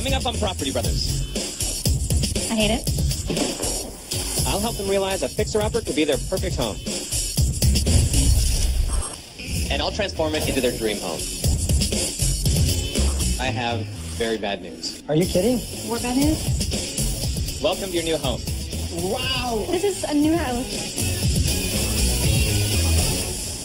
Coming up on Property Brothers. I hate it. I'll help them realize a fixer-upper could be their perfect home. And I'll transform it into their dream home. I have very bad news. Are you kidding? More bad news? Welcome to your new home. Wow! This is a new house.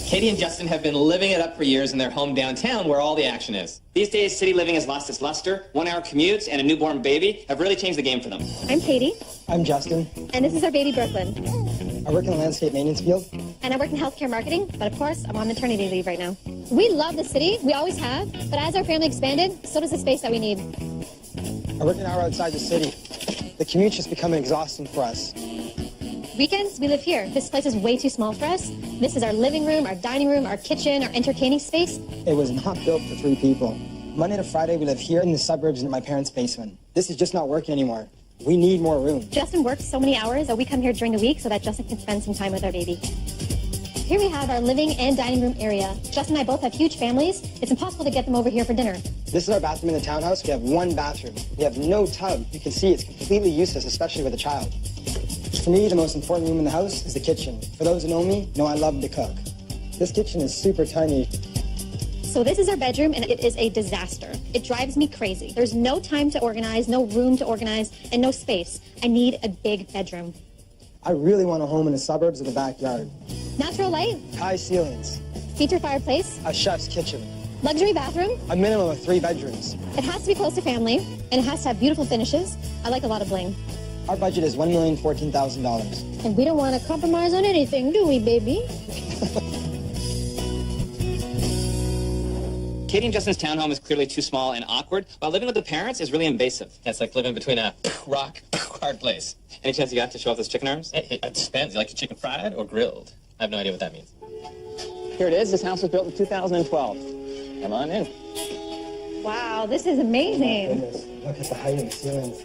Katie and Justin have been living it up for years in their home downtown where all the action is. These days, city living has lost its luster. 1-hour commutes and a newborn baby have really changed the game for them. I'm Katie. I'm Justin. And this is our baby, Brooklyn. I work in the landscape maintenance field. And I work in healthcare marketing, but of course, I'm on maternity leave right now. We love the city, we always have, but as our family expanded, so does the space that we need. I work an hour outside the city. The commute's just becoming exhausting for us. Weekends, we live here. This place is way too small for us. This is our living room, our dining room, our kitchen, our entertaining space. It was not built for 3 people. Monday to Friday, we live here in the suburbs in my parents' basement. This is just not working anymore. We need more room. Justin works so many hours that we come here during the week so that Justin can spend some time with our baby. Here we have our living and dining room area. Justin and I both have huge families. It's impossible to get them over here for dinner. This is our bathroom in the townhouse. We have 1 bathroom. We have no tub. You can see it's completely useless, especially with a child. For me, the most important room in the house is the kitchen. For those who know me, know I love to cook. This kitchen is super tiny. So this is our bedroom, and it is a disaster. It drives me crazy. There's no time to organize, no room to organize, and no space. I need a big bedroom. I really want a home in the suburbs with a backyard. Natural light, High ceilings, feature fireplace, a chef's kitchen, luxury bathroom. a minimum of 3 bedrooms. It has to be close to family, and it has to have beautiful finishes. I like a lot of bling. Our budget is $1,014,000. And we don't want to compromise on anything, do we, baby? Katie and Justin's townhome is clearly too small and awkward, while living with the parents is really invasive. It's like living between a rock hard place. Any chance you got to show off those chicken arms? It depends. You like your chicken fried or grilled? I have no idea what that means. Here it is. This house was built in 2012. Come on in. Wow, this is amazing. Goodness, look at the height of the ceilings.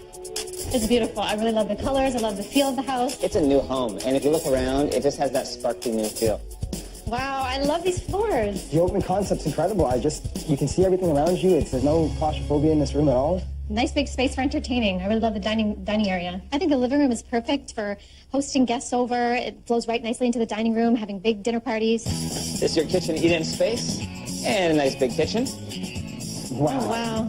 It's beautiful. I really love the colors. I love the feel of the house. It's a new home, and if you look around, it just has that sparkly new feel. Wow, I love these floors. The open concept's incredible. You can see everything around you. There's no claustrophobia in this room at all. Nice big space for entertaining. I really love the dining area. I think the living room is perfect for hosting guests over. It flows right nicely into the dining room, having big dinner parties. This is your kitchen eat-in space, and a nice big kitchen. Wow. Oh, wow.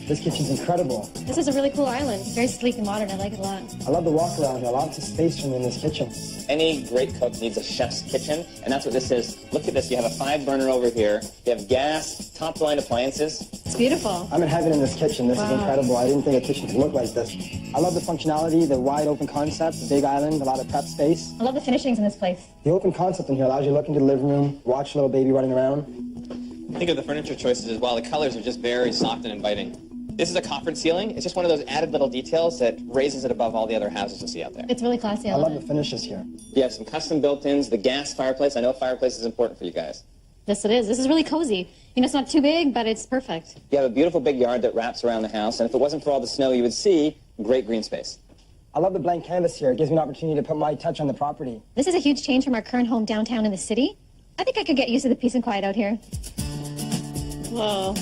This kitchen's incredible. This is a really cool island. It's very sleek and modern. I like it a lot. I love the walk around here. Lots of space for me in this kitchen. Any great cook needs a chef's kitchen, and that's what this is. Look at this. You have a 5-burner over here. You have gas, top-line appliances. It's beautiful. I'm in heaven in this kitchen. This is incredible. I didn't think a kitchen could look like this. I love the functionality, the wide open concept, the big island, a lot of prep space. I love the finishings in this place. The open concept in here allows you to look into the living room, watch little baby running around. Think of the furniture choices as well. The colors are just very soft and inviting. This is a coffered ceiling. It's just one of those added little details that raises it above all the other houses you'll see out there. It's really classy. I love the finishes here. You have some custom built-ins, the gas fireplace. I know fireplace is important for you guys. Yes, it is. This is really cozy. You know, it's not too big, but it's perfect. You have a beautiful big yard that wraps around the house, and if it wasn't for all the snow, you would see great green space. I love the blank canvas here. It gives me an opportunity to put my touch on the property. This is a huge change from our current home downtown in the city. I think I could get used to the peace and quiet out here. Whoa.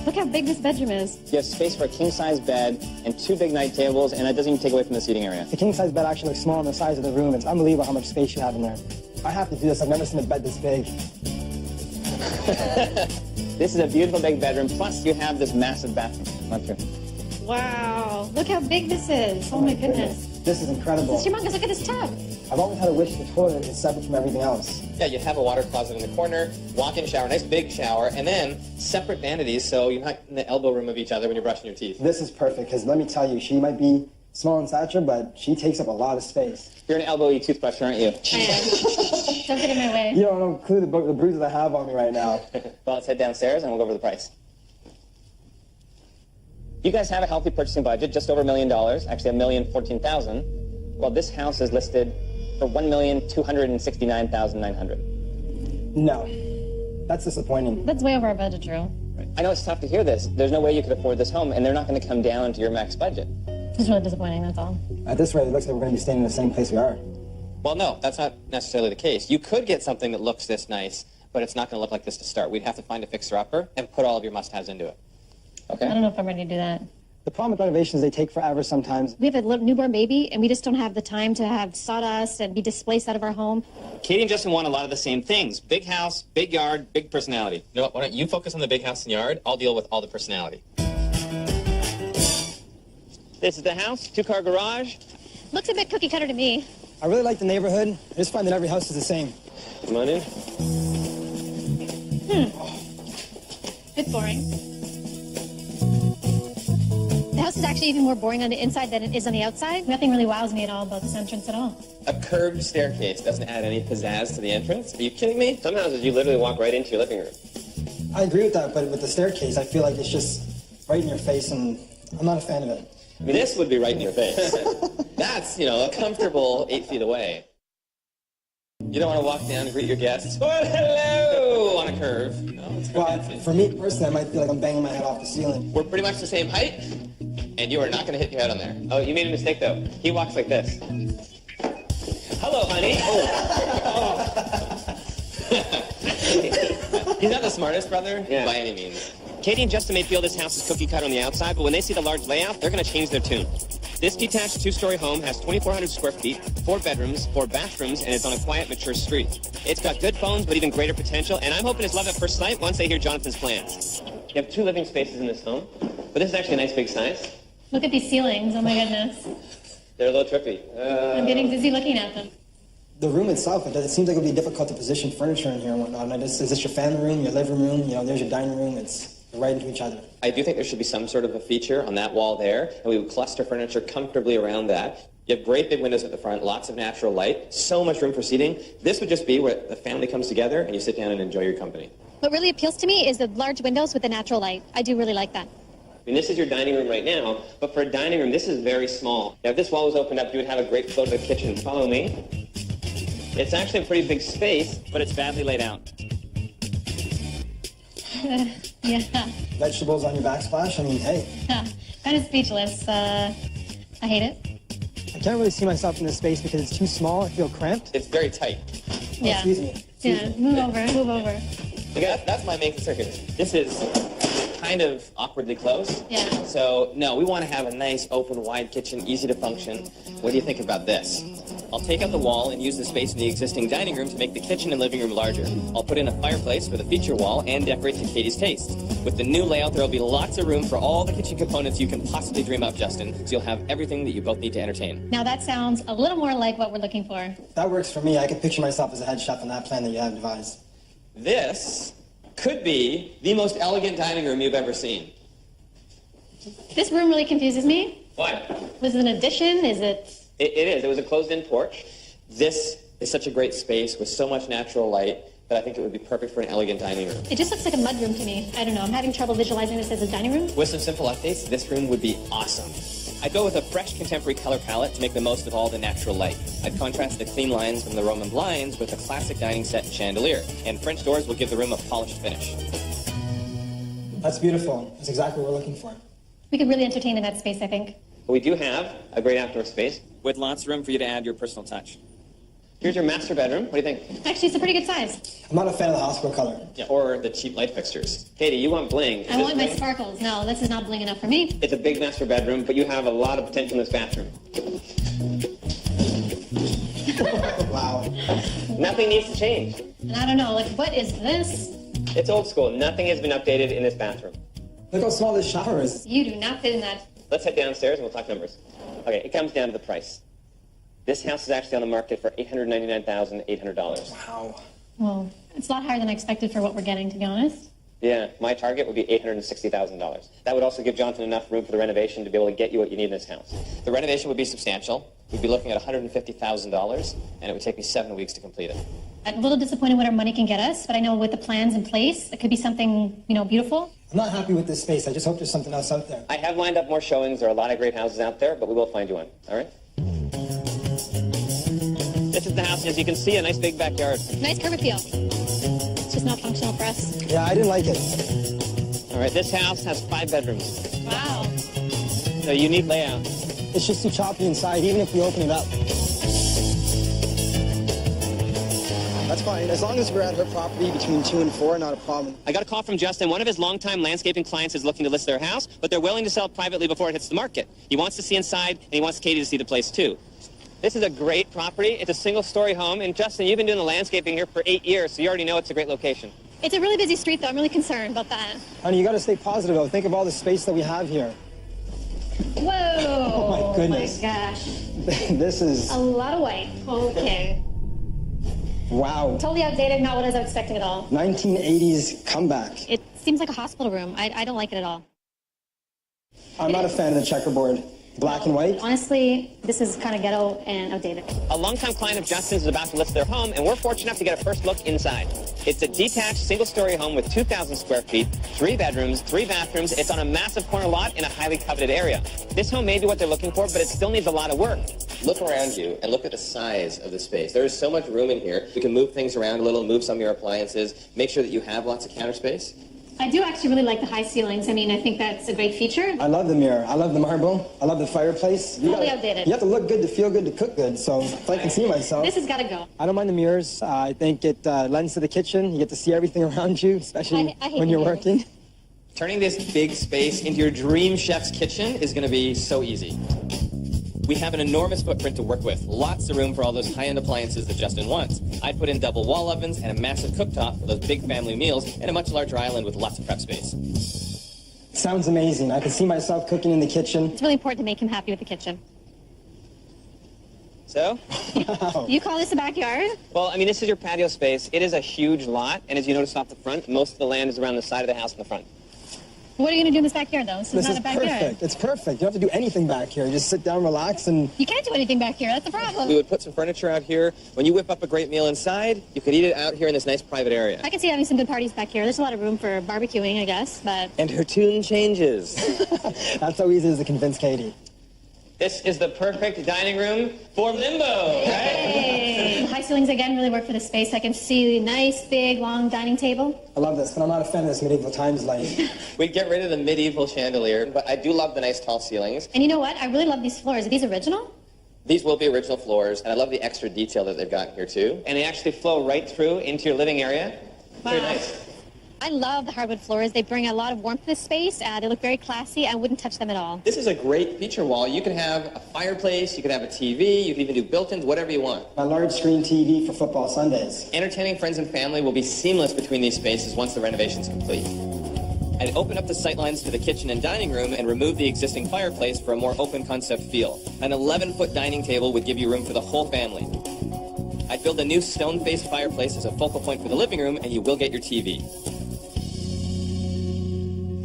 Look how big this bedroom is. You have space for a king-size bed and 2 big night tables, and that doesn't even take away from the seating area. The king-size bed actually looks small on the size of the room. It's unbelievable how much space you have in there. I have to do this. I've never seen a bed this big. This is a beautiful big bedroom, plus you have this massive bathroom. Run through. Wow. Look how big this is. Oh, my goodness. This is incredible. This is humongous. Look at this tub. I've always had a wish the toilet is separate from everything else. Yeah, you have a water closet in the corner, walk-in shower, nice big shower, and then separate vanities so you're not in the elbow room of each other when you're brushing your teeth. This is perfect, because let me tell you, she might be small in stature, but she takes up a lot of space. You're an elbowy toothbrush, aren't you? I am. Don't get in my way. You don't know clue the bruises I have on me right now. Well, let's head downstairs and we'll go over the price. You guys have a healthy purchasing budget, just over $1 million, actually $1,014,000. Well, this house is listed for $1,269,900. No, that's disappointing. That's way over our budget, Drew. I know it's tough to hear this. There's no way you could afford this home, and they're not going to come down to your max budget. It's really disappointing, that's all. At this rate, it looks like we're going to be staying in the same place we are. Well, no, that's not necessarily the case. You could get something that looks this nice, but it's not going to look like this to start. We'd have to find a fixer-upper and put all of your must-haves into it. Okay. I don't know if I'm ready to do that. The problem with renovations, they take forever sometimes. We have a little newborn baby, and we just don't have the time to have sawdust and be displaced out of our home. Katie and Justin want a lot of the same things. Big house, big yard, big personality. You know what? Why don't you focus on the big house and yard? I'll deal with all the personality. This is the house, 2-car garage. Looks a bit cookie cutter to me. I really like the neighborhood. I just find that every house is the same. Come on in. It's boring. The house is actually even more boring on the inside than it is on the outside. Nothing really wows me at all about this entrance at all. A curved staircase doesn't add any pizzazz to the entrance. Are you kidding me? Some houses, you literally walk right into your living room. I agree with that, but with the staircase, I feel like it's just right in your face, and I'm not a fan of it. I mean, this would be right in your face. That's, a comfortable 8 feet away. You don't want to walk down and greet your guests. Well, hello! On a curve. No, it's Well, for me personally, I might feel like I'm banging my head off the ceiling. We're pretty much the same height, and you are not going to hit your head on there. Oh, you made a mistake, though. He walks like this. Hello, honey. Oh. He's not the smartest brother by any means. Katie and Justin may feel this house is cookie cutter on the outside, but when they see the large layout, they're going to change their tune. This detached 2-story home has 2,400 square feet, 4 bedrooms, 4 bathrooms, and it's on a quiet, mature street. It's got good bones, but even greater potential, and I'm hoping it's love at first sight once they hear Jonathan's plans. You have 2 living spaces in this home, but this is actually a nice big size. Look at these ceilings. Oh, my goodness. They're a little trippy. I'm getting dizzy looking at them. The room itself, it seems like it would be difficult to position furniture in here and whatnot. And is this your family room, your living room? There's your dining room. It's right into each other. I do think there should be some sort of a feature on that wall there, and we would cluster furniture comfortably around that. You have great big windows at the front, lots of natural light, so much room for seating. This would just be where the family comes together and you sit down and enjoy your company. What really appeals to me is the large windows with the natural light. I do really like that. I mean, this is your dining room right now, but for a dining room, this is very small. Now, if this wall was opened up, you would have a great flow to the kitchen. Follow me. It's actually a pretty big space, but it's badly laid out. Yeah. Vegetables on your backsplash? I mean, hey. Kind of speechless. I hate it. I can't really see myself in this space because it's too small. I feel cramped. It's very tight. Yeah. Excuse me. Move over. That's my main concern here. This is kind of awkwardly close. Yeah. So, no, we want to have a nice, open, wide kitchen, easy to function. What do you think about this? I'll take out the wall and use the space in the existing dining room to make the kitchen and living room larger. I'll put in a fireplace with a feature wall and decorate to Katie's taste. With the new layout, there'll be lots of room for all the kitchen components you can possibly dream up, Justin, so you'll have everything that you both need to entertain. Now that sounds a little more like what we're looking for. That works for me. I can picture myself as a head chef on that plan that you have devised. This could be the most elegant dining room you've ever seen. This room really confuses me. Why? Was it an addition? Is it... It is. It was a closed-in porch. This is such a great space with so much natural light that I think it would be perfect for an elegant dining room. It just looks like a mudroom to me. I don't know. I'm having trouble visualizing this as a dining room. With some simple updates, this room would be awesome. I'd go with a fresh contemporary color palette to make the most of all the natural light. I'd contrast the clean lines from the Roman blinds with a classic dining set and chandelier. And French doors will give the room a polished finish. That's beautiful. That's exactly what we're looking for. We could really entertain in that space, I think. We do have a great outdoor space. With lots of room for you to add your personal touch. Here's your master bedroom. What do you think? Actually, it's a pretty good size. I'm not a fan of the hospital color. Yeah, or the cheap light fixtures. Katie, you want bling. I want my sparkles. No, this is not bling enough for me. It's a big master bedroom, but you have a lot of potential in this bathroom. Wow. Nothing needs to change. And I don't know, what is this? It's old school. Nothing has been updated in this bathroom. Look how small this shower is. You do not fit in that. Let's head downstairs and we'll talk numbers. Okay, it comes down to the price. This house is actually on the market for $899,800. Wow. Well, it's a lot higher than I expected for what we're getting, to be honest. Yeah, my target would be $860,000. That would also give Jonathan enough room for the renovation to be able to get you what you need in this house. The renovation would be substantial. We'd be looking at $150,000, and it would take me 7 weeks to complete it. I'm a little disappointed what our money can get us, but I know with the plans in place, it could be something, beautiful. I'm not happy with this space. I just hope there's something else out there. I have lined up more showings. There are a lot of great houses out there, but we will find you one. All right? This is the house, and as you can see, a nice big backyard. Nice curb appeal. It's just not functional for us. Yeah, I didn't like it. All right, this house has 5 bedrooms. Wow. So unique layout. It's just too choppy inside, even if we open it up. That's fine. As long as we're at her property between 2 and 4, not a problem. I got a call from Justin. One of his longtime landscaping clients is looking to list their house, but they're willing to sell privately before it hits the market. He wants to see inside, and he wants Katie to see the place, too. This is a great property. It's a single-story home, and Justin, you've been doing the landscaping here for 8 years, so you already know it's a great location. It's a really busy street, though. I'm really concerned about that. Honey, you got to stay positive, though. Think of all the space that we have here. Whoa! Oh, my goodness. Oh, my gosh. This is... A lot of white. Okay. Wow. Totally outdated, not what I was expecting at all. 1980s comeback. It seems like a hospital room. I don't like it at all. I'm not a fan of the checkerboard. Black and white? Honestly, this is kind of ghetto and outdated. A longtime client of Justin's is about to list their home, and we're fortunate enough to get a first look inside. It's a detached single-story home with 2,000 square feet, 3 bedrooms, 3 bathrooms. It's on a massive corner lot in a highly coveted area. This home may be what they're looking for, but it still needs a lot of work. Look around you and look at the size of the space. There is so much room in here. You can move things around a little, move some of your appliances, make sure that you have lots of counter space. I do actually really like the high ceilings. I mean, I think that's a great feature. I love the mirror. I love the marble. I love the fireplace. Totally outdated. You have to look good to feel good to cook good, so if I can see myself. This has got to go. I don't mind the mirrors. I think it lends to the kitchen. You get to see everything around you, especially I hate when you're mirrors. working. Turning this big space into your dream chef's kitchen is going to be so easy. We have an enormous footprint to work with. Lots of room for all those high-end appliances that Justin wants. I put in double wall ovens and a massive cooktop for those big family meals and a much larger island with lots of prep space. Sounds amazing. I can see myself cooking in the kitchen. It's really important to make him happy with the kitchen. So? Wow. You call this a backyard? Well, I mean, this is your patio space. It is a huge lot, and as you notice off the front, most of the land is around the side of the house in the front. What are you going to do in this backyard, though? This is not a backyard. Perfect. It's perfect. You don't have to do anything back here. You just sit down, relax, and... You can't do anything back here. That's the problem. We would put some furniture out here. When you whip up a great meal inside, you could eat it out here in this nice private area. I can see having some good parties back here. There's a lot of room for barbecuing, I guess, but... And her tune changes. That's how easy it is to convince Katie. This is the perfect dining room for Limbo, right? Hey! High ceilings, again, really work for the space. I can see the nice, big, long dining table. I love this, but I'm not a fan of this medieval times life. We'd get rid of the medieval chandelier, but I do love the nice tall ceilings. And you know what? I really love these floors. Are these original? These will be original floors, and I love the extra detail that they've got here, too. And they actually flow right through into your living area. Wow. Very nice. I love the hardwood floors. They bring a lot of warmth to the space. They look very classy. I wouldn't touch them at all. This is a great feature wall. You can have a fireplace, you can have a TV, you can even do built-ins, whatever you want. My large screen TV for football Sundays. Entertaining friends and family will be seamless between these spaces once the renovation's complete. I'd open up the sightlines to the kitchen and dining room and remove the existing fireplace for a more open concept feel. An 11-foot dining table would give you room for the whole family. I'd build a new stone-faced fireplace as a focal point for the living room, and you will get your TV.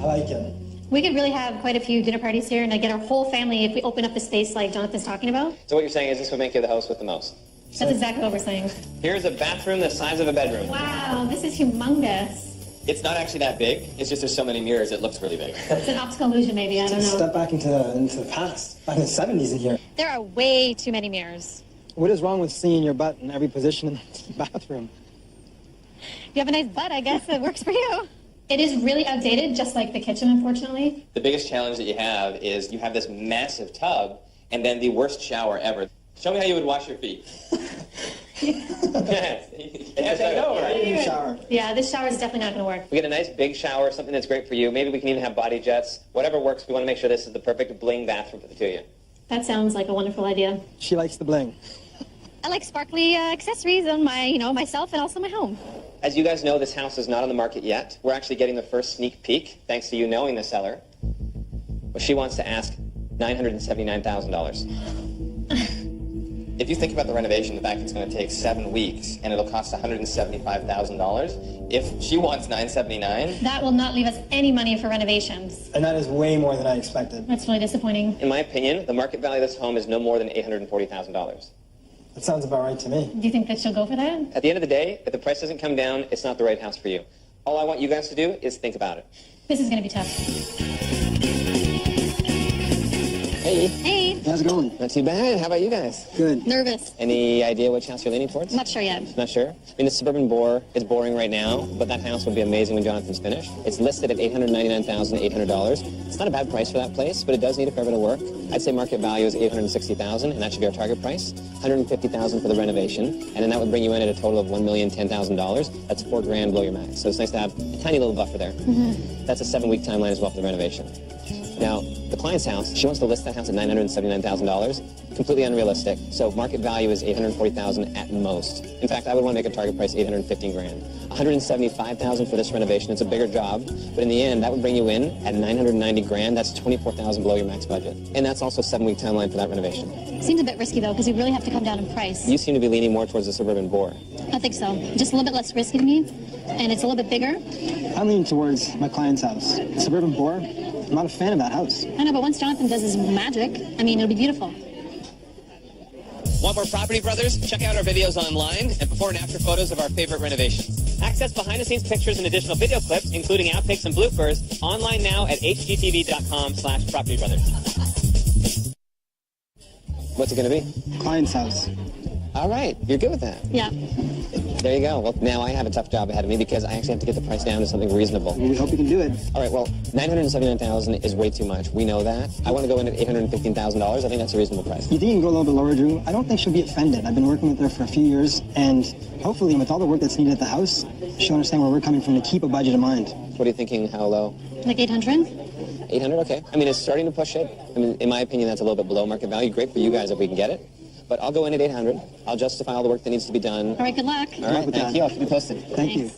I like it. We could really have quite a few dinner parties here and get our whole family if we open up the space like Jonathan's talking about. So what you're saying is this would make you the host with the most? That's exactly what we're saying. Here's a bathroom the size of a bedroom. Wow, this is humongous. It's not actually that big. It's just there's so many mirrors, it looks really big. It's an optical illusion, maybe. I don't know. Step back into the past, back in the 70s in here. There are way too many mirrors. What is wrong with seeing your butt in every position in the bathroom? You have a nice butt, I guess. It works for you. It is really outdated, just like the kitchen, unfortunately. The biggest challenge that you have is you have this massive tub and then the worst shower ever. Show me how you would wash your feet. Yes, I know, right? Shower. Yeah, this shower is definitely not going to work. We get a nice big shower, something that's great for you. Maybe we can even have body jets. Whatever works, we want to make sure this is the perfect bling bathroom for the two of you. That sounds like a wonderful idea. She likes the bling. I like sparkly accessories on my, myself and also my home. As you guys know, this house is not on the market yet. We're actually getting the first sneak peek, thanks to you knowing the seller. Well, she wants to ask $979,000. If you think about the renovation, the fact it's going to take 7 weeks and it'll cost $175,000, if she wants $979,000, That will not leave us any money for renovations. And that is way more than I expected. That's really disappointing. in my opinion, the market value of this home is no more than $840,000. That sounds about right to me. Do you think that she'll go for that? At the end of the day, if the price doesn't come down, it's not the right house for you. All I want you guys to do is think about it. This is going to be tough. Hey. Hey. You how's it going? Not too bad. How about you guys? Good. Nervous. Any idea which house you're leaning towards? Not sure yet. Not sure? I mean, the suburban bore is boring right now, but that house will be amazing when Jonathan's finished. It's listed at $899,800. It's not a bad price for that place, but it does need a fair bit of work. I'd say market value is $860,000, and that should be our target price. $150,000 for the renovation, and then that would bring you in at a total of $1,010,000. That's $4,000 below your max. So it's nice to have a tiny little buffer there. That's a 7-week timeline as well for the renovation. Now, the client's house, she wants to list that house at $979,000. Completely unrealistic. So market value is $840,000 at most. In fact, I would want to make a target price $815,000. $175,000 for this renovation. It's a bigger job, but in the end, that would bring you in at $990,000. That's $24,000 below your max budget. And that's also a 7-week timeline for that renovation. Seems a bit risky, though, because we really have to come down in price. You seem to be leaning more towards the suburban bore. I think so. Just a little bit less risky to me, and it's a little bit bigger. I'm leaning towards my client's house. Suburban Bore, I'm not a fan of that house. I know, but once Jonathan does his magic, I mean, it'll be beautiful. Want more Property Brothers? Check out our videos online and before and after photos of our favorite renovations. Access behind-the-scenes pictures and additional video clips, including outtakes and bloopers, online now at hgtv.com/propertybrothers. What's it going to be? Client's house. All right, you're good with that. Yeah. There you go. Well, now I have a tough job ahead of me because I actually have to get the price down to something reasonable. We hope you can do it. All right, well, $979,000 is way too much. We know that. I want to go in at $815,000. I think that's a reasonable price. You think you can go a little bit lower, Drew? I don't think she'll be offended. I've been working with her for a few years, and hopefully with all the work that's needed at the house, she'll understand where we're coming from to keep a budget in mind. What are you thinking? How low? Like 800? 800, okay. I mean, it's starting to push it. I mean, in my opinion, that's a little bit below market value. Great for you guys if we can get it. But I'll go in at 800. I'll justify all the work that needs to be done. All right, good luck. All right, thank you. I'll keep you posted. Thank you.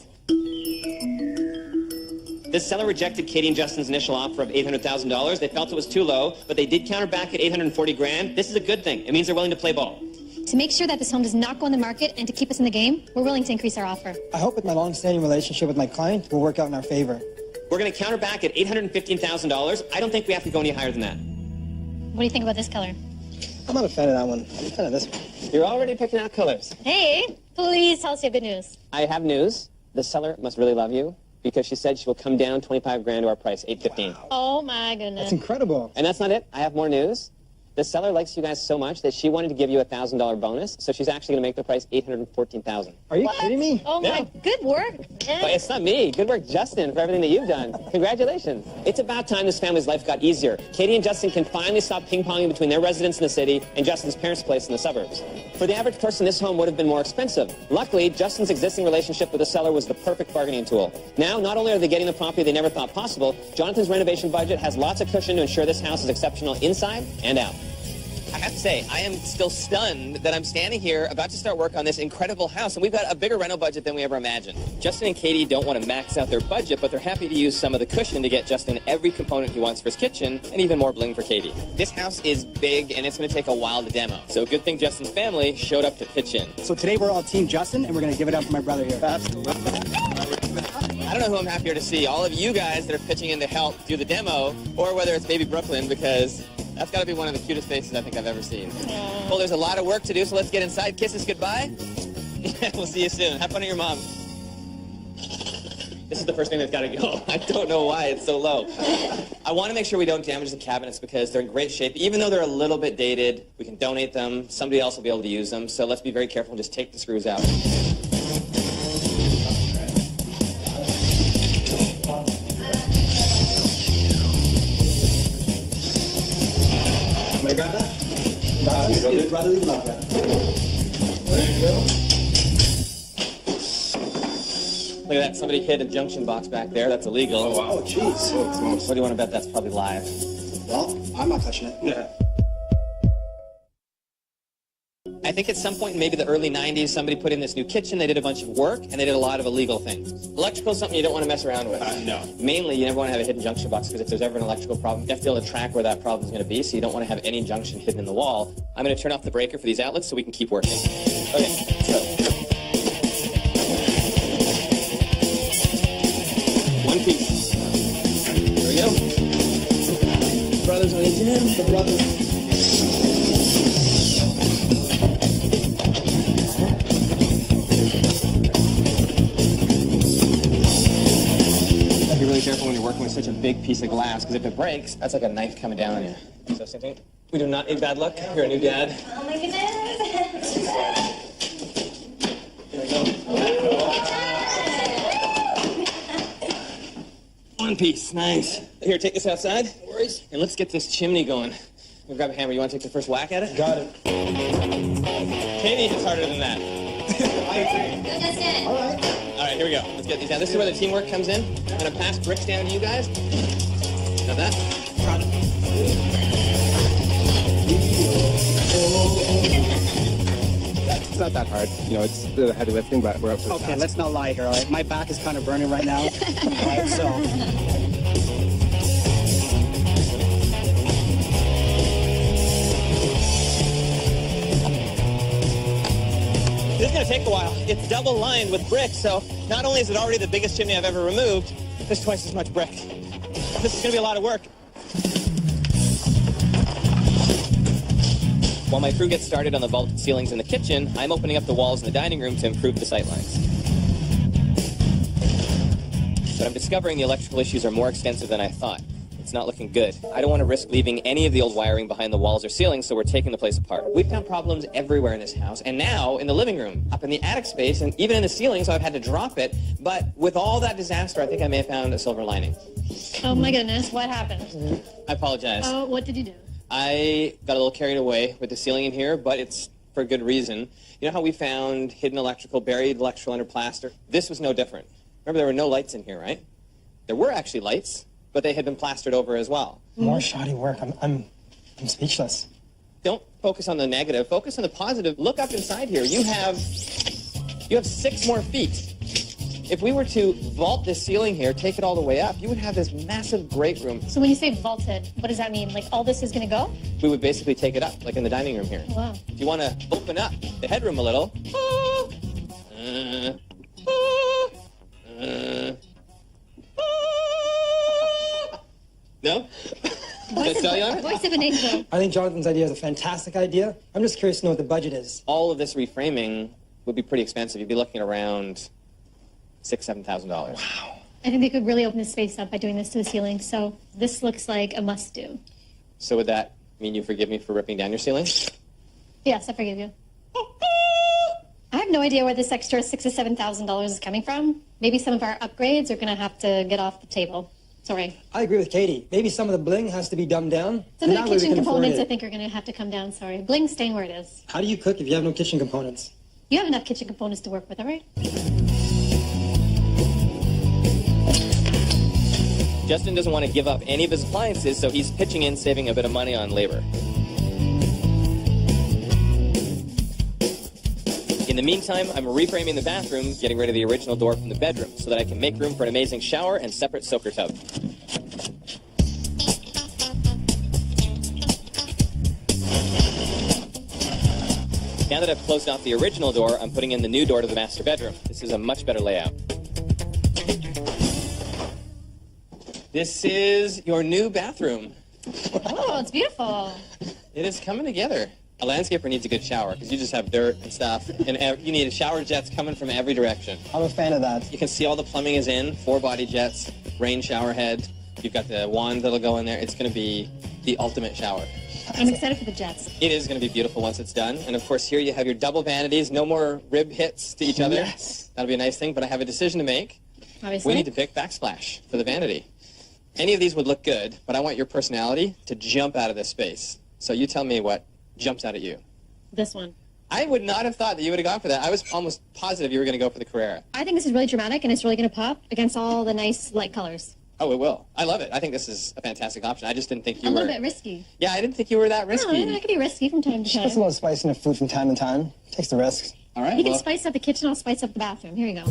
This seller rejected Katie and Justin's initial offer of $800,000. They felt it was too low, but they did counter back at $840,000. This is a good thing. It means they're willing to play ball. To make sure that this home does not go on the market and to keep us in the game, we're willing to increase our offer. I hope with my long-standing relationship with my client will work out in our favor. We're going to counter back at $815,000. I don't think we have to go any higher than that. What do you think about this color? I'm not a fan of that one. I'm a fan of this one. You're already picking out colors. Hey, please tell us your good news. I have news. The seller must really love you because she said she will come down $25,000 to our price, $815,000. Wow. Oh, my goodness. That's incredible. And that's not it. I have more news. The seller likes you guys so much that she wanted to give you a $1,000 bonus, so she's actually going to make the price $814,000. Are you What? kidding me? Oh, my, good work. But it's not me. Good work, Justin, for everything that you've done. Congratulations. It's about time this family's life got easier. Katie and Justin can finally stop ping-ponging between their residence in the city and Justin's parents' place in the suburbs. For the average person, this home would have been more expensive. Luckily, Justin's existing relationship with the seller was the perfect bargaining tool. Now, not only are they getting the property they never thought possible, Jonathan's renovation budget has lots of cushion to ensure this house is exceptional inside and out. I have to say, I am still stunned that I'm standing here about to start work on this incredible house, and we've got a bigger rental budget than we ever imagined. Justin and Katie don't want to max out their budget, but they're happy to use some of the cushion to get Justin every component he wants for his kitchen, and even more bling for Katie. This house is big, and it's going to take a while to demo, so good thing Justin's family showed up to pitch in. So today we're all Team Justin, and we're going to give it up for my brother here. I don't know who I'm happier to see, all of you guys that are pitching in to help do the demo, or whether it's maybe Brooklyn, because that's got to be one of the cutest faces I think I've ever seen. Well, there's a lot of work to do, so let's get inside. Kisses goodbye. We'll see you soon. Have fun at your mom. This is the first thing that's got to go. I don't know why it's so low. I want to make sure we don't damage the cabinets because they're in great shape. Even though they're a little bit dated, we can donate them. Somebody else will be able to use them. So let's be very careful and just take the screws out. May I grab that? Brotherly love that. There you go. Look at that. Somebody hid a junction box back there. That's illegal. Oh, wow. Oh, jeez. What do you want to bet that's probably live? Well, I'm not touching it. Yeah. I think at some point in maybe the early 90s, somebody put in this new kitchen, they did a bunch of work, and they did a lot of illegal things. Electrical is something you don't want to mess around with. No. Mainly, you never want to have a hidden junction box, because if there's ever an electrical problem, you have to be able to track where that problem is going to be, so you don't want to have any junction hidden in the wall. I'm going to turn off the breaker for these outlets so we can keep working. Okay, let's go. One piece. There we go. Brothers on each end, the brothers. Be really careful when you're working with such a big piece of glass, because if it breaks, that's like a knife coming down on you. So same thing. We do not need bad luck. You're a new dad. Oh my goodness. Here we go. One piece, nice. Here, take this outside. No worries. And let's get this chimney going. We'll grab a hammer. You want to take the first whack at it? Got it. Katie, it's harder than that. All right. All right, here we go. Let's get these down. This is where the teamwork comes in. I'm going to pass bricks down to you guys. Got that? Got it. It's not that hard. You know, it's the heavy lifting, but we're up to the Okay, task. let's not lie here, all right? My back is kind of burning right now. All right, so... This is going to take a while. It's double lined with brick, so not only is it already the biggest chimney I've ever removed, there's twice as much brick. This is going to be a lot of work. While my crew gets started on the vaulted ceilings in the kitchen, I'm opening up the walls in the dining room to improve the sightlines. But I'm discovering the electrical issues are more extensive than I thought. It's not looking good. I don't want to risk leaving any of the old wiring behind the walls or ceilings, so we're taking the place apart. We've found problems everywhere in this house, and now in the living room, up in the attic space, and even in the ceiling, so I've had to drop it. But with all that disaster, I think I may have found a silver lining. Oh my goodness, what happened? I apologize. Oh, what did you do? I got a little carried away with the ceiling in here, but it's for good reason. You know how we found hidden electrical, buried electrical under plaster? This was no different. Remember, there were no lights in here, right? There were actually lights, but they had been plastered over as well. More shoddy work. I'm speechless. Don't focus on the negative. Focus on the positive. Look up inside here. You have 6 more feet. If we were to vault this ceiling here, take it all the way up, you would have this massive great room. So when you say vaulted, what does that mean? Like all this is going to go? We would basically take it up, like in the dining room here. Wow. If you want to open up the headroom a little. No? Does that tell you on it? Voice of an angel. I think Jonathan's idea is a fantastic idea. I'm just curious to know what the budget is. All of this reframing would be pretty expensive. You'd be looking at around $6,000, $7,000. Wow. I think they could really open this space up by doing this to the ceiling. So this looks like a must-do. So would that mean you forgive me for ripping down your ceiling? Yes, I forgive you. I have no idea where this extra $6,000 to $7,000 is coming from. Maybe some of our upgrades are going to have to get off the table. Sorry. I agree with Katie. Maybe some of the bling has to be dumbed down. Some of That the way we kitchen can afford components, it. I think, are going to have to come down. Sorry. Bling's staying where it is. How do you cook if you have no kitchen components? You have enough kitchen components to work with, all right? Justin doesn't want to give up any of his appliances, so he's pitching in, saving a bit of money on labor. In the meantime, I'm reframing the bathroom, getting rid of the original door from the bedroom, so that I can make room for an amazing shower and separate soaker tub. Now that I've closed off the original door, I'm putting in the new door to the master bedroom. This is a much better layout. This is your new bathroom. Oh, it's beautiful. It is coming together. A landscaper needs a good shower because you just have dirt and stuff, and you need shower jets coming from every direction. I'm a fan of that. You can see all the plumbing is in, 4 body jets, rain shower head. You've got the wand that'll go in there. It's going to be the ultimate shower. I'm excited for the jets. It is going to be beautiful once it's done. And of course, here you have your double vanities. No more rib hits to each other. Yes. That'll be a nice thing. But I have a decision to make. Obviously. We need to pick backsplash for the vanity. Any of these would look good, but I want your personality to jump out of this space. So you tell me what jumps out at you. This one. I would not have thought that you would have gone for that. I was almost positive you were going to go for the Carrera. I think this is really dramatic, and it's really going to pop against all the nice light colors. Oh, it will. I love it. I think this is a fantastic option. I just didn't think you A were... little bit risky. Yeah, I didn't think you were that risky. No, I can be risky from time to She puts a time. little spice in her food from time to time. Takes the risks. All right, You can well, spice up the kitchen, I'll spice up the bathroom. Here you go.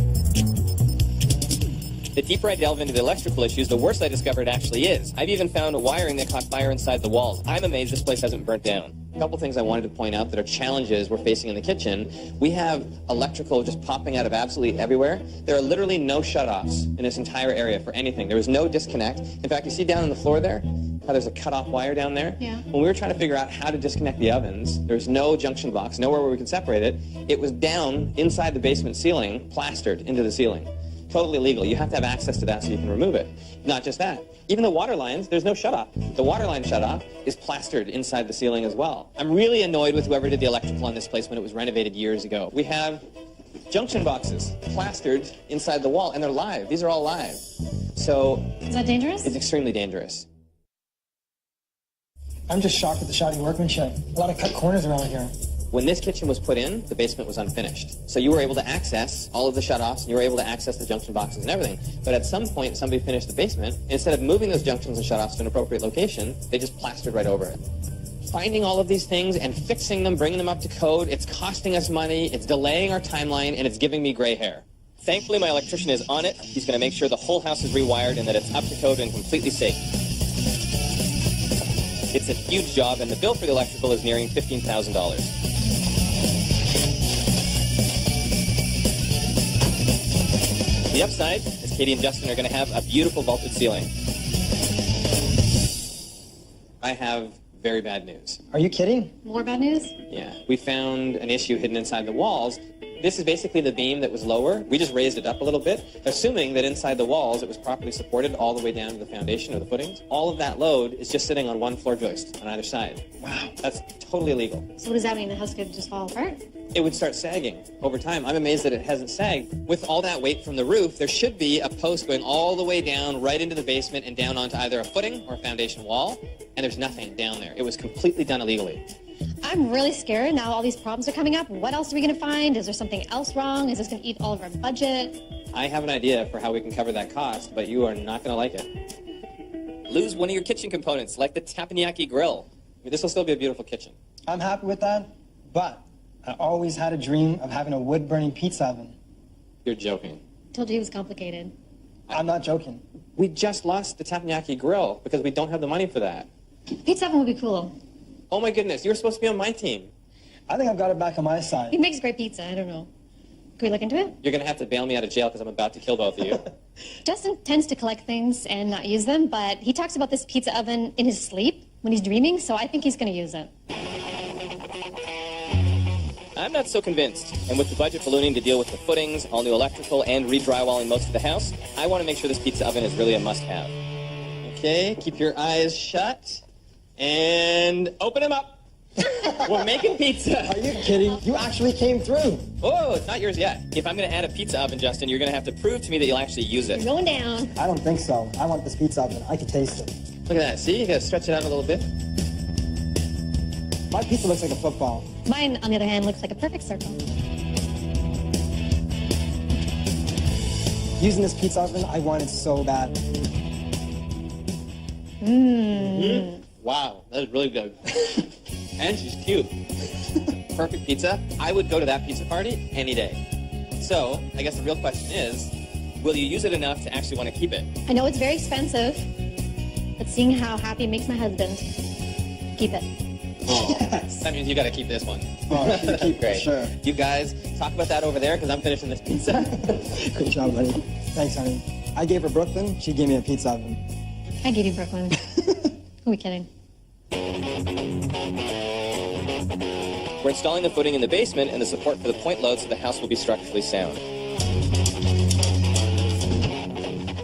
the deeper I delve into the electrical issues, the worse I discover it actually is. I've even found wiring that caught fire inside the walls. I'm amazed this place hasn't burnt down. A couple things I wanted to point out that are challenges we're facing in the kitchen. We have electrical just popping out of absolutely everywhere. There are literally no shutoffs in this entire area for anything. There is no disconnect. In fact, you see down on the floor there, how there's a cut-off wire down there? Yeah. When we were trying to figure out how to disconnect the ovens, there was no junction box, nowhere where we could separate it. It was down inside the basement ceiling, plastered into the ceiling. Totally legal. You have to have access to that so you can remove it. Not just that. Even the water lines, there's no shutoff. The water line shutoff is plastered inside the ceiling as well. I'm really annoyed with whoever did the electrical on this place when it was renovated years ago. We have junction boxes plastered inside the wall, and they're live. These are all live. So... Is that dangerous? It's extremely dangerous. I'm just shocked at the shoddy workmanship. A lot of cut corners around here. When this kitchen was put in, the basement was unfinished. So you were able to access all of the shutoffs, and you were able to access the junction boxes and everything. But at some point, somebody finished the basement, and instead of moving those junctions and shutoffs to an appropriate location, they just plastered right over it. Finding all of these things and fixing them, bringing them up to code, it's costing us money, it's delaying our timeline, and it's giving me gray hair. Thankfully, my electrician is on it. He's going to make sure the whole house is rewired and that it's up to code and completely safe. It's a huge job, and the bill for the electrical is nearing $15,000. The upside is Katie and Justin are going to have a beautiful vaulted ceiling. I have very bad news. Are you kidding? More bad news? Yeah, we found an issue hidden inside the walls. This is basically the beam that was lower. We just raised it up a little bit, assuming that inside the walls it was properly supported all the way down to the foundation or the footings. All of that load is just sitting on one floor joist on either side. Wow. That's totally illegal. So what does that mean? The house could just fall apart? It would start sagging over time. I'm amazed that it hasn't sagged. With all that weight from the roof, there should be a post going all the way down, right into the basement and down onto either a footing or a foundation wall, and there's nothing down there. It was completely done illegally. I'm really scared. Now all these problems are coming up. What else are we going to find? Is there something else wrong? Is this going to eat all of our budget? I have an idea for how we can cover that cost, but you are not going to like it. Lose one of your kitchen components, like the teppanyaki grill. I mean, this will still be a beautiful kitchen. I'm happy with that, but I always had a dream of having a wood-burning pizza oven. You're joking. Told you it was complicated. I'm not joking. We just lost the teppanyaki grill because we don't have the money for that. Pizza oven would be cool. Oh my goodness, you were supposed to be on my team. I think I've got it back on my side. He makes great pizza. I don't know. Can we look into it? You're going to have to bail me out of jail because I'm about to kill both of you. Justin tends to collect things and not use them, but he talks about this pizza oven in his sleep when he's dreaming, so I think he's going to use it. I'm not so convinced. And with the budget ballooning to deal with the footings, all new electrical, and re-drywalling most of the house, I want to make sure this pizza oven is really a must-have. Okay, keep your eyes shut. And open them up. We're making pizza. Are you kidding? You actually came through. Oh, it's not yours yet. If I'm going to add a pizza oven, Justin, you're going to have to prove to me that you'll actually use it. You're going down. I don't think so. I want this pizza oven. I can taste it. Look at that. See? You got to stretch it out a little bit. My pizza looks like a football. Mine, on the other hand, looks like a perfect circle. Using this pizza oven, I want it so bad. Wow, that is really good. And she's cute. Perfect pizza. I would go to that pizza party any day. So, I guess the real question is, will you use it enough to actually want to keep it? I know it's very expensive, but seeing how happy it makes my husband, keep it. Oh, that means you got to keep this one. Oh, keep Great. Sure. You guys, talk about that over there because I'm finishing this pizza. Good job, buddy. Thanks, honey. I gave her Brooklyn. She gave me a pizza oven. I gave you Brooklyn. Who are we kidding? We're installing the footing in the basement and the support for the point load so the house will be structurally sound.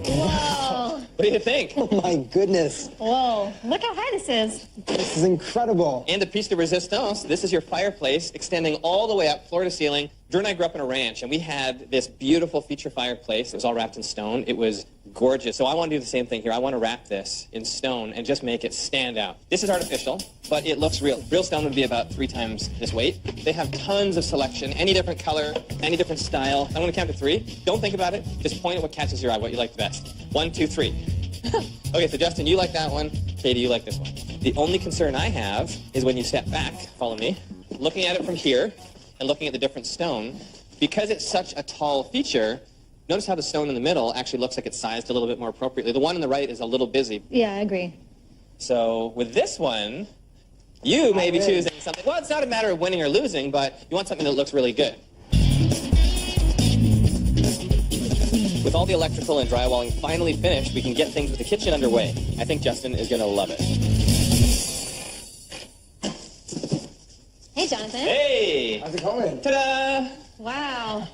Whoa! What do you think? Oh, my goodness. Whoa, look how high this is. This is incredible. And the piece de resistance, this is your fireplace extending all the way up, floor to ceiling. Drew and I grew up in a ranch, and we had this beautiful feature fireplace. It was all wrapped in stone. It was gorgeous. So I want to do the same thing here. I want to wrap this in stone and just make it stand out. This is artificial, but it looks real. Real stone would be about 3 times this weight. They have tons of selection, any different color, any different style. I'm going to count to 3. Don't think about it. Just point at what catches your eye, what you like the best. 1, 2, 3. Okay, so Justin, you like that one. Katie, you like this one. The only concern I have is when you step back, follow me, looking at it from here and looking at the different stone, because it's such a tall feature, notice how the stone in the middle actually looks like it's sized a little bit more appropriately. The one on the right is a little busy. Yeah, I agree. So with this one, you may be choosing something. Well, it's not a matter of winning or losing, but you want something that looks really good. With all the electrical and drywalling finally finished, we can get things with the kitchen underway. I think Justin is going to love it. Hey, Jonathan. Hey! How's it going? Ta-da! Wow.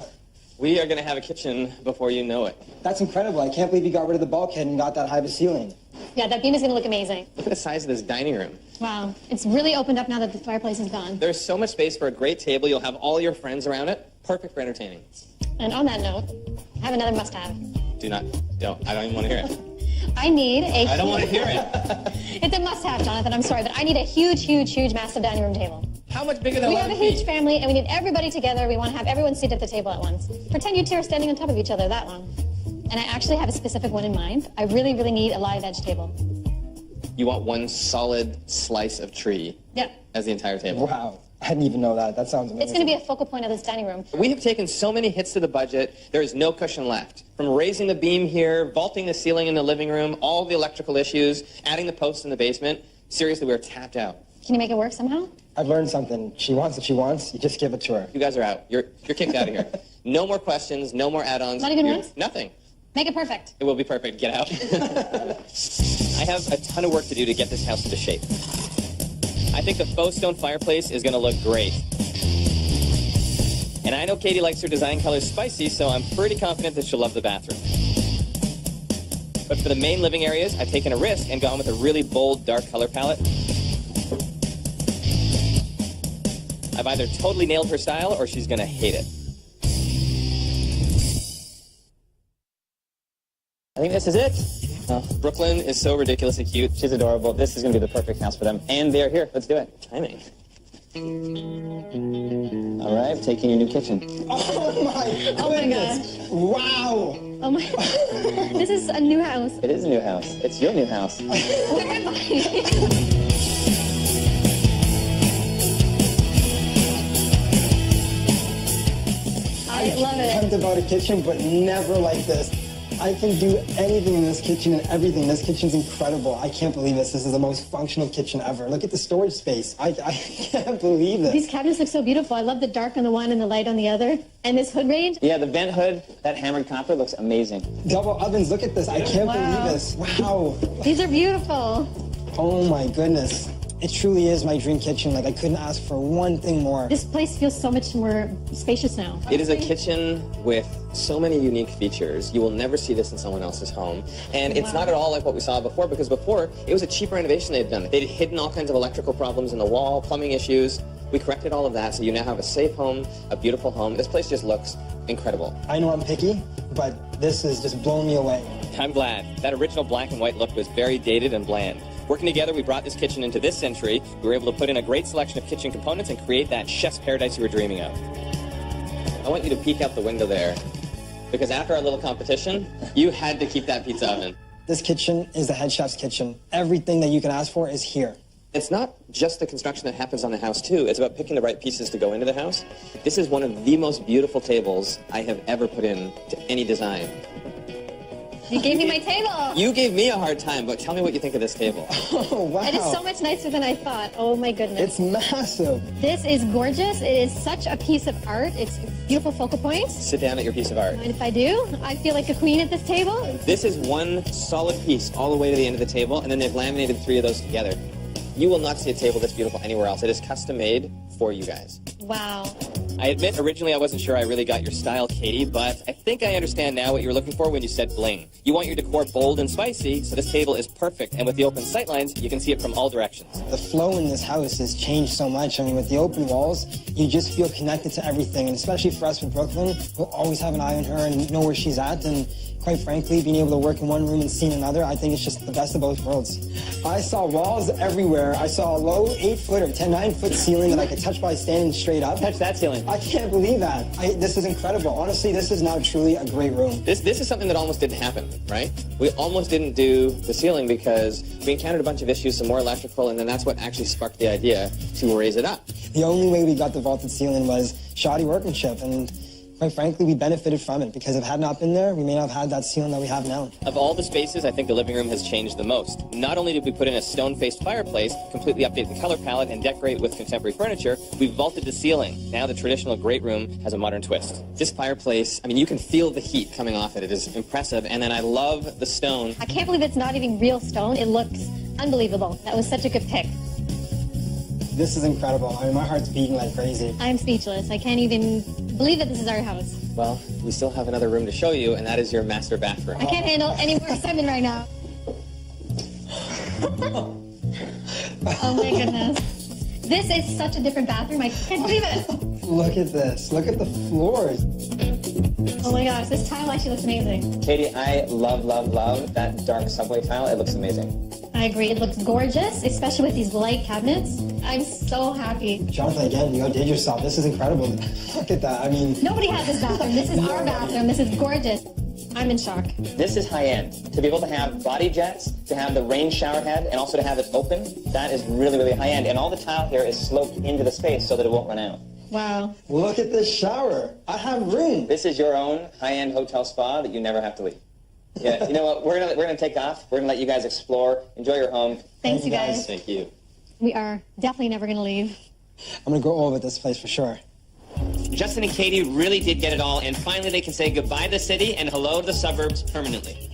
We are going to have a kitchen before you know it. That's incredible. I can't believe you got rid of the bulkhead and got that high of a ceiling. Yeah, that beam is going to look amazing. Look at the size of this dining room. Wow, it's really opened up now that the fireplace is gone. There's so much space for a great table. You'll have all your friends around it. Perfect for entertaining. And on that note, I have another must-have. Don't. I don't even want to hear it. I need a... I don't want to hear it. It's a must-have, Jonathan. I'm sorry, but I need a huge, huge, huge, massive dining room table. How much bigger than We 11 have a huge feet? family, and we need everybody together. We want to have everyone seated at the table at once. Pretend you two are standing on top of each other that long. And I actually have a specific one in mind. I really, really need a live edge table. You want one solid slice of tree as the entire table. Wow. I didn't even know that. That sounds amazing. It's going to be a focal point of this dining room. We have taken so many hits to the budget, there is no cushion left. From raising the beam here, vaulting the ceiling in the living room, all the electrical issues, adding the posts in the basement, seriously, we're tapped out. Can you make it work somehow? I've learned something. She wants what she wants. You just give it to her. You guys are out. You're kicked out of here. No more questions, no more add-ons. Not even once? Nothing. Make it perfect. It will be perfect. Get out. I have a ton of work to do to get this house into shape. I think the faux stone fireplace is going to look great. And I know Katie likes her design colors spicy, so I'm pretty confident that she'll love the bathroom. But for the main living areas, I've taken a risk and gone with a really bold, dark color palette. I've either totally nailed her style or she's going to hate it. I think this is it. Brooklyn is so ridiculously cute. She's adorable. This is going to be the perfect house for them. And they're here. Let's do it. Timing. All right, taking your new kitchen. Oh my goodness. gosh. Wow. Oh my... This is a new house. It is a new house. It's your new house. Where am I? I love it. Dreamt about a kitchen, but never like this. I can do anything in this kitchen and everything. This kitchen's incredible. I can't believe this. This is the most functional kitchen ever. Look at the storage space. I can't believe this. These cabinets look so beautiful. I love the dark on the one and the light on the other. And this hood range. Yeah, the vent hood, that hammered copper looks amazing. Double ovens. Look at this. I can't believe this. Wow. These are beautiful. Oh my goodness. It truly is my dream kitchen. Like, I couldn't ask for one thing more. This place feels so much more spacious now. It is a kitchen with so many unique features. You will never see this in someone else's home. And it's not at all like what we saw before, because before, it was a cheap renovation they'd done. They'd hidden all kinds of electrical problems in the wall, plumbing issues. We corrected all of that, so you now have a safe home, a beautiful home. This place just looks incredible. I know I'm picky, but this is just blowing me away. I'm glad. That original black and white look was very dated and bland. Working together, we brought this kitchen into this century. We were able to put in a great selection of kitchen components and create that chef's paradise you were dreaming of. I want you to peek out the window there, because after our little competition, you had to keep that pizza oven. This kitchen is the head chef's kitchen. Everything that you can ask for is here. It's not just the construction that happens on the house, too. It's about picking the right pieces to go into the house. This is one of the most beautiful tables I have ever put in to any design. You gave me my table. You gave me a hard time, but tell me what you think of this table. Oh, wow. It is so much nicer than I thought. Oh my goodness. It's massive. This is gorgeous. It is such a piece of art. It's beautiful focal points. Sit down at your piece of art. And if I do, I feel like a queen at this table. This is one solid piece all the way to the end of the table, and then they've laminated 3 of those together. You will not see a table this beautiful anywhere else. It is custom made for you guys. Wow. I admit, originally I wasn't sure I really got your style, Katie, but I think I understand now what you were looking for when you said bling. You want your decor bold and spicy, so this table is perfect, and with the open sightlines, you can see it from all directions. The flow in this house has changed so much. I mean, with the open walls, you just feel connected to everything, and especially for us with Brooklyn, we'll always have an eye on her and know where she's at, and quite frankly, being able to work in one room and see in another, I think it's just the best of both worlds. I saw walls everywhere. I saw a low 8-foot or 9-foot ceiling that I could touch by standing straight up. Touch that ceiling. I can't believe that. This is incredible. Honestly, this is now truly a great room. This is something that almost didn't happen, right? We almost didn't do the ceiling because we encountered a bunch of issues, some more electrical, and then that's what actually sparked the idea to raise it up. The only way we got the vaulted ceiling was shoddy workmanship, and quite frankly, we benefited from it, because if it had not been there, we may not have had that ceiling that we have now. Of all the spaces, I think the living room has changed the most. Not only did we put in a stone-faced fireplace, completely update the color palette, and decorate with contemporary furniture, we vaulted the ceiling. Now the traditional great room has a modern twist. This fireplace, I mean, you can feel the heat coming off it. It is impressive, and then I love the stone. I can't believe it's not even real stone. It looks unbelievable. That was such a good pick. This is incredible. I mean, my heart's beating like crazy. I'm speechless. I can't even believe that this is our house. Well, we still have another room to show you, and that is your master bathroom. I can't handle any more excitement right now. Oh my goodness. This is such a different bathroom. I can't believe it. Look at this. Look at the floors. Oh my gosh, this tile actually looks amazing. Katie, I love, love, love that dark subway tile. It looks amazing. I agree. It looks gorgeous, especially with these light cabinets. I'm so happy. Jonathan, again, you outdid yourself. This is incredible. Look at that. I mean, Nobody has this bathroom. This is our bathroom. This is gorgeous. I'm in shock. This is high-end. To be able to have body jets, to have the rain shower head, and also to have it open, that is really, really high-end. And all the tile here is sloped into the space so that it won't run out. Wow. look at this shower. I have room. This is your own high-end hotel spa that you never have to leave. Yeah, you know what? We're gonna take off. We're gonna let you guys explore. Enjoy your home. Thanks, you guys. Thank you. We are definitely never going to leave. I'm gonna grow over this place for sure. Justin and Katie really did get it all, and finally they can say goodbye to the city and hello to the suburbs permanently.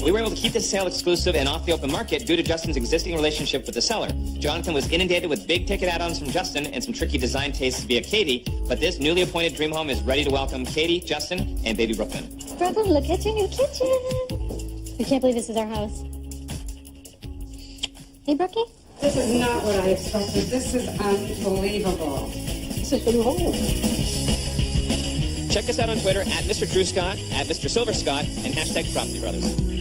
We were able to keep this sale exclusive and off the open market due to Justin's existing relationship with the seller. Jonathan was inundated with big-ticket add-ons from Justin and some tricky design tastes via Katie, but this newly appointed dream home is ready to welcome Katie, Justin, and baby Brooklyn. Brooklyn, look at your new kitchen. I can't believe this is our house. Hey, Brookie? This is not what I expected. This is unbelievable. This is the home. Check us out on Twitter at Mr. Drew Scott, at Mr. Silver Scott, and hashtag Property Brothers.